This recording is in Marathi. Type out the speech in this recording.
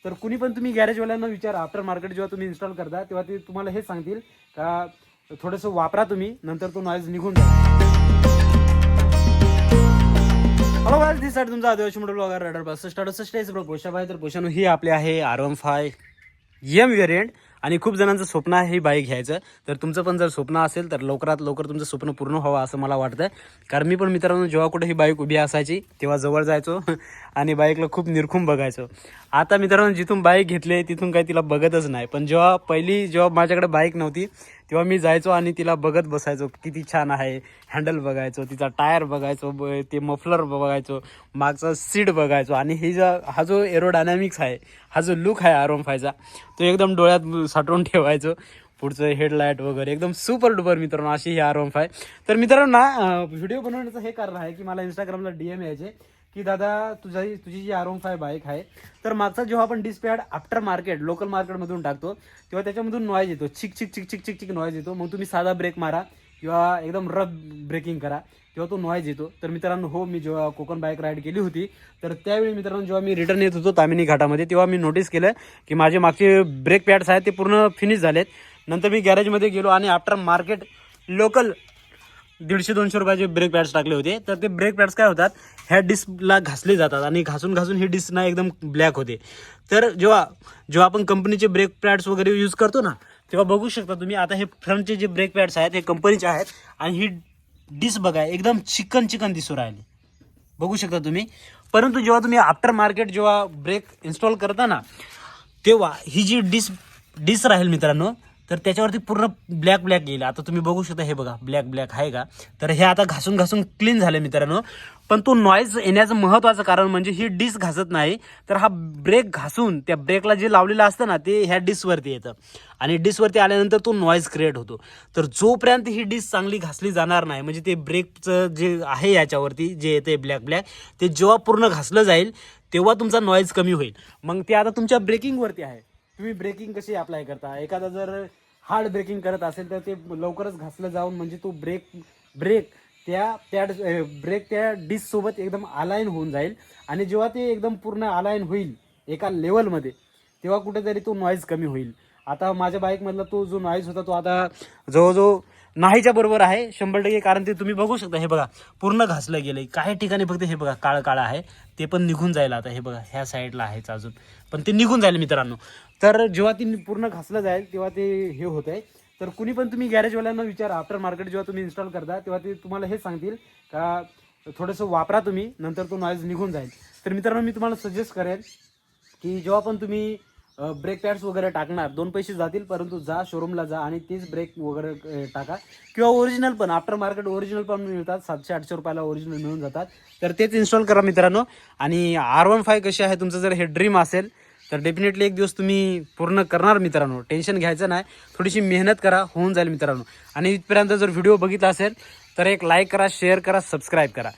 तर कुणी पण तुम्ही गॅरेजवाल्यांना विचारा, आफ्टर मार्केट जेव्हा तुम्ही इन्स्टॉल करता तेव्हा ते तुम्हाला हे सांगतील का थोडंसं वापरा तुम्ही, नंतर तो नॉईज निघून जाईल. हॅलो गाइस, दिस साइड तुमचा आदिवासी मोटर ब्लॉगर रायडर बस स्टार्ट ब्रो पोषा भाई. तर पोषानो ही आपले आहे R15 एम व्हेरियंट आणि खूप जणांचं स्वप्न आहे ही बाईक घ्यायचं. तर तुमचं पण जर स्वप्न असेल तर लवकरात लवकर तुमचं स्वप्न पूर्ण व्हावं असं मला वाटतं. कारण मी पण मित्रांनो जेव्हा कुठे ही बाईक उभी असायची तेव्हा जवळ जायचो आणि बाईकला खूप निरखून बघायचो. आता मित्रांनो जिथून बाईक घेतली तिथून काही तिला बघतच नाही. पण जेव्हा माझ्याकडे बाईक नव्हती तेव्हा मी जायचो आणि तिला बघत बसायचो, किती छान आहे. हँडल बघायचो, तिचा टायर बघायचो, ते मफलर बघायचो, मागचा सीट बघायचो. आणि हा जो एरोडायनॅमिक्स आहे, हा जो लुक आहे R15चा, तो एकदम डोळ्यात साठवून ठेवायचो. पुढचं हेडलाईट वगैरे एकदम सुपर डुपर मित्रांनो अशी ही R15. तर मित्रांनो ना व्हिडिओ बनवण्याचं हे कारण आहे की मला इंस्टाग्रामला DM यायचे की दादा तुझी जी R15 बाईक आहे तर मागचा जेव्हा आपण डिस्पॅड आफ्टर मार्केट लोकल मार्केटमधून टाकतो तेव्हा त्याच्यामधून नॉईज येतो, चिक चिक चिक चिक चिक चिक नॉईज येतो. मग तुम्ही साधा ब्रेक मारा किंवा एकदम रफ ब्रेकिंग करा तेव्हा तो नॉईज येतो. तर मित्रांनो हो, मी जेव्हा कोकण बाईक राईड केली होती तर त्यावेळी मित्रांनो जेव्हा मी रिटर्न येत होतो तामिनी घाटामध्ये तेव्हा मी नोटीस केलं की माझे मागचे ब्रेक पॅड्स आहेत ते पूर्ण फिनिश झालेत. नंतर मी गॅरेजमध्ये गेलो आणि आफ्टर मार्केट लोकल 150-200 रुपयाचे ब्रेक पॅड्स टाकले होते. तर ते ब्रेक पॅड्स काय होतात, ह्या डिस्कला घासले जातात आणि घासून घासून ही डिस्क ना एकदम ब्लॅक होते. तर जेव्हा आपण कंपनीचे ब्रेक पॅड्स वगैरे यूज करतो ना तेव्हा बघू शकता तुम्ही, आता हे फ्रंटचे जे ब्रेक पॅड्स आहेत हे कंपनीचे आहेत आणि ही डिस्क बघा एकदम चिकन दिसू राहिली, बघू शकता तुम्ही. परंतु जेव्हा तुम्ही आफ्टर मार्केट जेव्हा ब्रेक इन्स्टॉल करता ना तेव्हा ही जी डिस्क राहील मित्रांनो तर त्याच्यावरती पूर्ण ब्लॅक येईल. आता तुम्ही बघू शकता, हे बघा ब्लॅक आहे का. तर हे आता घासून घासून क्लीन झाले मित्रांनो. पण तो नॉईज येण्याचं महत्त्वाचं कारण म्हणजे ही डिस्क घासत नाही, तर हा ब्रेक घासून त्या ब्रेकला जे लावलेलं असतं ना ते ह्या डिस्कवरती येतं आणि डिस्कवरती आल्यानंतर तो नॉईज क्रिएट होतो. तर जोपर्यंत ही डिस्क चांगली घासली जाणार नाही, म्हणजे ते ब्रेकचं जे आहे याच्यावरती जे येते ब्लॅक ते जेव्हा पूर्ण घासलं जाईल तेव्हा तुमचा नॉईज कमी होईल. मग ते आता तुमच्या ब्रेकिंगवरती आहे, तुम्ही ब्रेकिंग कशी अप्लाय करता. एखादा जर हार्ड ब्रेकिंग करत असेल तर ते लवकरच घासलं जाऊन म्हणजे तो ब्रेक त्या डिस्क सोबत एकदम अलाइन होऊन जाईल. आणि जेव्हा ते एकदम पूर्ण अलाइन होईल एका लेवलमध्ये तेव्हा कुठेतरी तो नॉईज कमी होईल. आता माझ्या बाईकमधला तो जो नॉईज होता तो आता जवळजवळ नाहीच्या बरोबर आहे 100%. कारण ते तुम्ही बघू शकता, हे बघा पूर्ण घासलं गेलंय. काही ठिकाणी फक्त हे बघा काळं आहे, ते पण निघून जाईल. आता हे बघा ह्या साईडला आहेच अजून, पण ते निघून जाईल मित्रांनो. तर जेव्हा ती पूर्ण घासलं जाईल तेव्हा ते हे होत आहे. तर कुणी पण तुम्ही गॅरेजवाल्यांना विचारा, आफ्टर मार्केट जेव्हा तुम्ही इन्स्टॉल करता तेव्हा ते तुम्हाला हे सांगतील का थोडंसं वापरा तुम्ही, नंतर तो नॉईज निघून जाईल. तर मित्रांनो मी तुम्हाला सजेस्ट करेन की जेव्हा पण तुम्ही ब्रेक पॅड्स वगैरे टाकणार 2 पैसे जातील, परंतु जा शोरूमला जा आणि तेच ब्रेक वगैरे टाका. किंवा ओरिजिनल पण आफ्टर मार्केट ओरिजिनल पण मिळतात, 700-800 रुपयाला ओरिजिनल मिळून जातात. तर तेच इन्स्टॉल करा मित्रांनो. आणि R15 कशी आहे, तुमचं जर हे ड्रीम असेल तर डेफिनेटली एक दिवस तुम्ही पूर्ण करणार मित्रांनो. टेन्शन घ्यायचं नाही, थोडीशी मेहनत करा, होऊन जाईल मित्रांनो. आणि इथपर्यंत जर व्हिडिओ बघितला असेल तर एक लाईक करा, शेअर करा, सबस्क्राईब करा.